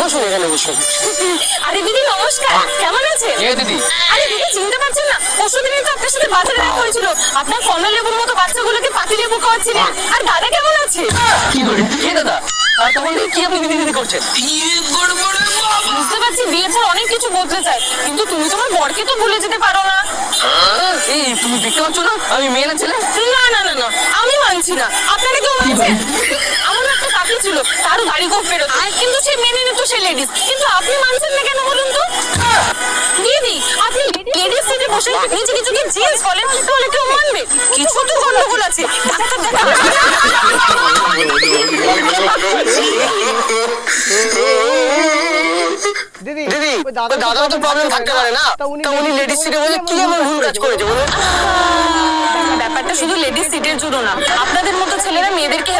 বসুন এখানে বসুন। আরে দিদি নমস্কার, কেমন আছেন? দিদি আরে দিদি চিনতে পারছেন না? পরশুদিনই তো আপনার সাথে বাজারে দেখা হয়েছিল। আপনার কমলা লেবুর মতো বাচ্চাগুলোকে পাতি লেবু খাওয়াচ্ছিলেন। আর দাদা কেমন আছে? কে দাদা? আর তখন থেকে কি আপনি দিদি দিদি করছেন? বুঝতে পারছি বিয়ের পর অনেক কিছু বদলে যায়, কিন্তু তুমি তোমার বরকে তো ভুলে যেতে পারো না। এই তুমি দেখতে পাচ্ছ না আমি মেয়ে না ছেলে? না না না না, আমি মানছি না। আপনারা কেউ মানছেন? আমার একটা কাকি ছিল, তারও গাড়ি খুব বেরোত, কিন্তু সে মেনে নিত সে লেডিস। কিন্তু আপনি মানছেন না কেন বলুন তো? দিদি আপনি লেডিস সিটে বসে নিজে কিছুকে জিন্স বলেন, তাহলে কেউ মানবে? কিছু তো গন্ডগোল আছে। ডাক্তার দেখান। দিদি দিদি ওই দাদা তো প্রবলেম থাকতে পারে না, তা উনি লেডিস সিটে বলে কি এমন ভুল কাজ করেছে বলুন? ব্যাপারটা শুধু লেডিস সিটের জন্য না, আপনাদের মতো ছেলেরা মেয়েদেরকে